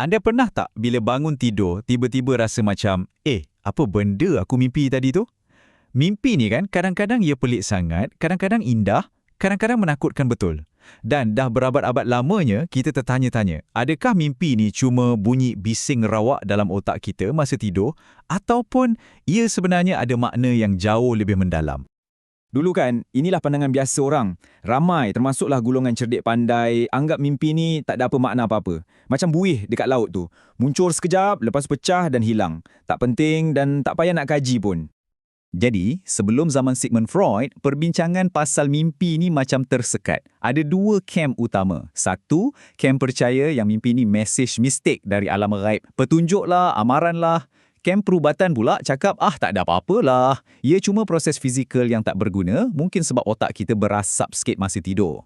Anda pernah tak bila bangun tidur, tiba-tiba rasa macam, apa benda aku mimpi tadi tu? Mimpi ni kan kadang-kadang ia pelik sangat, kadang-kadang indah, kadang-kadang menakutkan betul. Dan dah berabad-abad lamanya kita tertanya-tanya, adakah mimpi ni cuma bunyi bising rawak dalam otak kita masa tidur ataupun ia sebenarnya ada makna yang jauh lebih mendalam? Dulu kan, inilah pandangan biasa orang. Ramai, termasuklah golongan cerdik pandai, anggap mimpi ni tak ada apa makna apa-apa. Macam buih dekat laut tu. Muncul sekejap, lepas pecah dan hilang. Tak penting dan tak payah nak kaji pun. Jadi, sebelum zaman Sigmund Freud, perbincangan pasal mimpi ni macam tersekat. Ada dua kem utama. Satu, kem percaya yang mimpi ni mesej mistik dari alam ghaib. Petunjuklah, amaranlah. Kem perubatan pula cakap, tak ada apa-apalah. Ia cuma proses fizikal yang tak berguna, mungkin sebab otak kita berasap sikit masa tidur.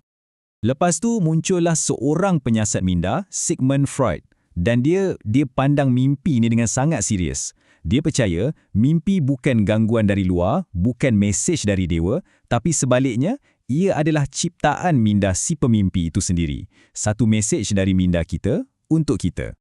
Lepas tu muncullah seorang penyiasat minda, Sigmund Freud. Dan dia pandang mimpi ni dengan sangat serius. Dia percaya mimpi bukan gangguan dari luar, bukan mesej dari dewa, tapi sebaliknya, ia adalah ciptaan minda si pemimpi itu sendiri. Satu mesej dari minda kita untuk kita.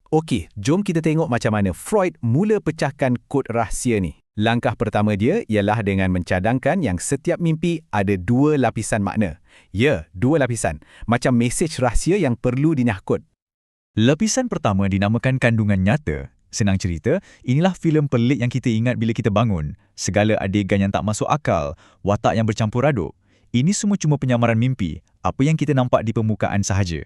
Okey, jom kita tengok macam mana Freud mula pecahkan kod rahsia ni. Langkah pertama dia ialah dengan mencadangkan yang setiap mimpi ada dua lapisan makna. Ya, dua lapisan. Macam mesej rahsia yang perlu dinyahkut. Lapisan pertama dinamakan kandungan nyata. Senang cerita, inilah filem pelik yang kita ingat bila kita bangun. Segala adegan yang tak masuk akal, watak yang bercampur aduk. Ini semua cuma penyamaran mimpi, apa yang kita nampak di permukaan sahaja.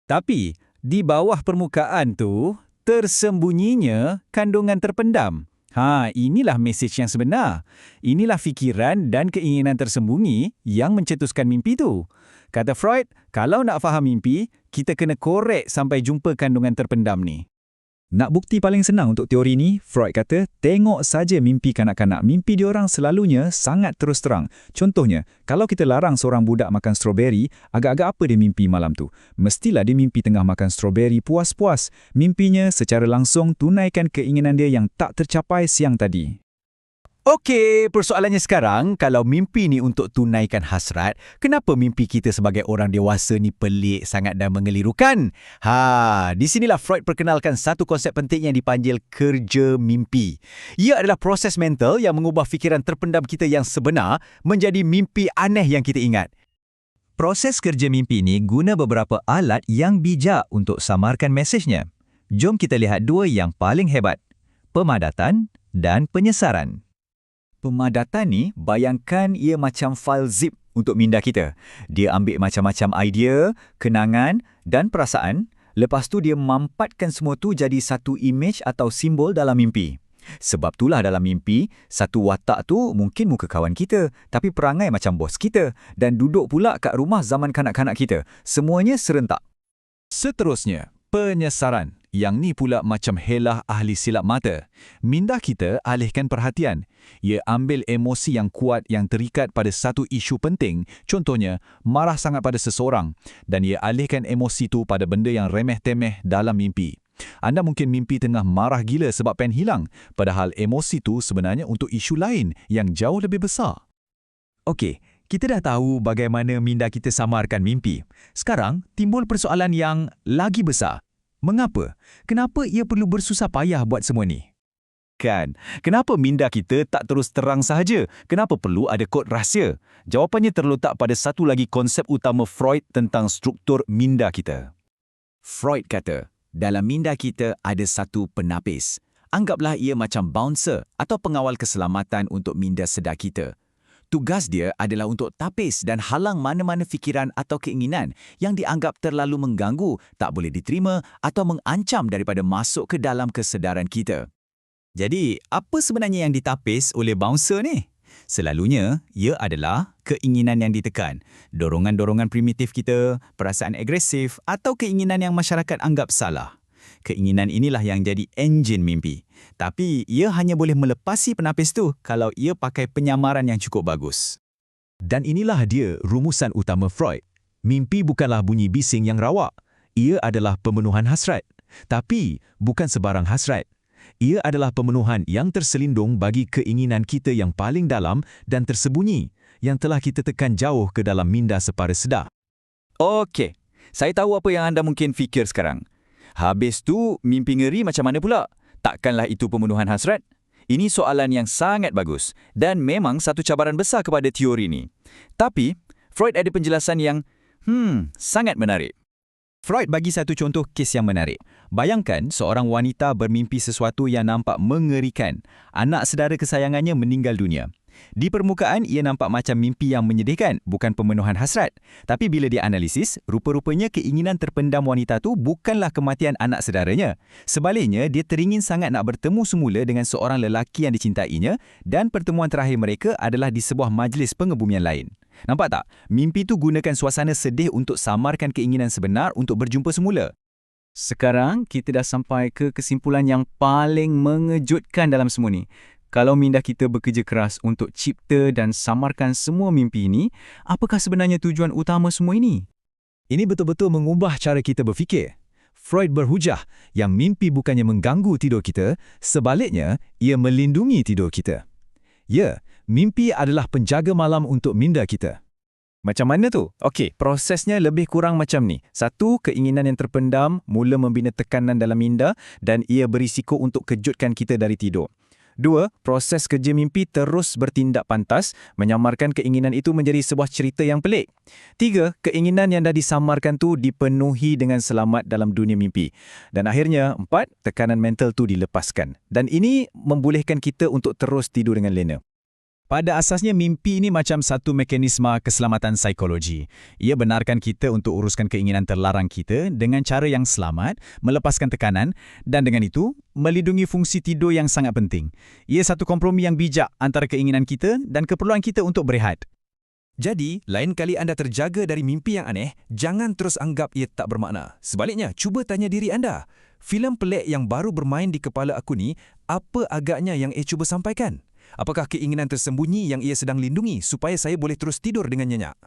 Tapi, di bawah permukaan tu, tersembunyinya kandungan terpendam. Inilah mesej yang sebenar. Inilah fikiran dan keinginan tersembunyi yang mencetuskan mimpi tu. Kata Freud, kalau nak faham mimpi, kita kena korek sampai jumpa kandungan terpendam ni. Nak bukti paling senang untuk teori ni, Freud kata, tengok saja mimpi kanak-kanak. Mimpi diorang selalunya sangat terus terang. Contohnya, kalau kita larang seorang budak makan strawberry, agak-agak apa dia mimpi malam tu? Mestilah dia mimpi tengah makan strawberry puas-puas. Mimpinya secara langsung tunaikan keinginan dia yang tak tercapai siang tadi. Okey, persoalannya sekarang, kalau mimpi ni untuk tunaikan hasrat, kenapa mimpi kita sebagai orang dewasa ni pelik sangat dan mengelirukan? Di sinilah Freud perkenalkan satu konsep penting yang dipanggil kerja mimpi. Ia adalah proses mental yang mengubah fikiran terpendam kita yang sebenar menjadi mimpi aneh yang kita ingat. Proses kerja mimpi ni guna beberapa alat yang bijak untuk samarkan mesejnya. Jom kita lihat dua yang paling hebat, pemadatan dan penyesaran. Pemadatan ni, bayangkan ia macam fail zip untuk minda kita. Dia ambil macam-macam idea, kenangan dan perasaan, lepas tu dia mampatkan semua tu jadi satu imej atau simbol dalam mimpi. Sebab itulah dalam mimpi, satu watak tu mungkin muka kawan kita, tapi perangai macam bos kita dan duduk pula kat rumah zaman kanak-kanak kita. Semuanya serentak. Seterusnya, penyesaran. Yang ni pula macam helah ahli silap mata. Minda kita alihkan perhatian. Ia ambil emosi yang kuat yang terikat pada satu isu penting, contohnya marah sangat pada seseorang, dan ia alihkan emosi tu pada benda yang remeh-temeh dalam mimpi. Anda mungkin mimpi tengah marah gila sebab pen hilang, padahal emosi tu sebenarnya untuk isu lain yang jauh lebih besar. Okey, kita dah tahu bagaimana minda kita samarkan mimpi. Sekarang timbul persoalan yang lagi besar. Mengapa? Kenapa ia perlu bersusah payah buat semua ni? Kan, kenapa minda kita tak terus terang sahaja? Kenapa perlu ada kod rahsia? Jawapannya terletak pada satu lagi konsep utama Freud tentang struktur minda kita. Freud kata, dalam minda kita ada satu penapis. Anggaplah ia macam bouncer atau pengawal keselamatan untuk minda sedar kita. Tugas dia adalah untuk tapis dan halang mana-mana fikiran atau keinginan yang dianggap terlalu mengganggu, tak boleh diterima atau mengancam daripada masuk ke dalam kesedaran kita. Jadi, apa sebenarnya yang ditapis oleh bouncer ni? Selalunya, ia adalah keinginan yang ditekan, dorongan-dorongan primitif kita, perasaan agresif atau keinginan yang masyarakat anggap salah. Keinginan inilah yang jadi enjin mimpi. Tapi ia hanya boleh melepasi penapis tu kalau ia pakai penyamaran yang cukup bagus. Dan inilah dia rumusan utama Freud. Mimpi bukanlah bunyi bising yang rawak. Ia adalah pemenuhan hasrat. Tapi bukan sebarang hasrat. Ia adalah pemenuhan yang terselindung bagi keinginan kita yang paling dalam dan tersembunyi, yang telah kita tekan jauh ke dalam minda separa sedar. Okey, saya tahu apa yang anda mungkin fikir sekarang. Habis tu, mimpi ngeri macam mana pula? Takkanlah itu pembunuhan hasrat? Ini soalan yang sangat bagus dan memang satu cabaran besar kepada teori ni. Tapi, Freud ada penjelasan yang, sangat menarik. Freud bagi satu contoh kes yang menarik. Bayangkan seorang wanita bermimpi sesuatu yang nampak mengerikan. Anak saudara kesayangannya meninggal dunia. Di permukaan, ia nampak macam mimpi yang menyedihkan, bukan pembunuhan hasrat. Tapi bila dia analisis, rupa-rupanya keinginan terpendam wanita tu bukanlah kematian anak saudaranya. Sebaliknya, dia teringin sangat nak bertemu semula dengan seorang lelaki yang dicintainya dan pertemuan terakhir mereka adalah di sebuah majlis pengebumian lain. Nampak tak? Mimpi tu gunakan suasana sedih untuk samarkan keinginan sebenar untuk berjumpa semula. Sekarang, kita dah sampai ke kesimpulan yang paling mengejutkan dalam semua ni. Kalau minda kita bekerja keras untuk cipta dan samarkan semua mimpi ini, apakah sebenarnya tujuan utama semua ini? Ini betul-betul mengubah cara kita berfikir. Freud berhujah yang mimpi bukannya mengganggu tidur kita, sebaliknya ia melindungi tidur kita. Ya, mimpi adalah penjaga malam untuk minda kita. Macam mana tu? Okey, prosesnya lebih kurang macam ni. 1, keinginan yang terpendam mula membina tekanan dalam minda dan ia berisiko untuk kejutkan kita dari tidur. 2, proses kerja mimpi terus bertindak pantas, menyamarkan keinginan itu menjadi sebuah cerita yang pelik. 3, keinginan yang dah disamarkan tu dipenuhi dengan selamat dalam dunia mimpi. Dan akhirnya, 4, tekanan mental tu dilepaskan. Dan ini membolehkan kita untuk terus tidur dengan lena. Pada asasnya, mimpi ini macam satu mekanisme keselamatan psikologi. Ia benarkan kita untuk uruskan keinginan terlarang kita dengan cara yang selamat, melepaskan tekanan, dan dengan itu, melindungi fungsi tidur yang sangat penting. Ia satu kompromi yang bijak antara keinginan kita dan keperluan kita untuk berehat. Jadi, lain kali anda terjaga dari mimpi yang aneh, jangan terus anggap ia tak bermakna. Sebaliknya, cuba tanya diri anda, filem pelik yang baru bermain di kepala aku ni, apa agaknya yang ia cuba sampaikan? Apakah keinginan tersembunyi yang ia sedang lindungi supaya saya boleh terus tidur dengan nyenyak?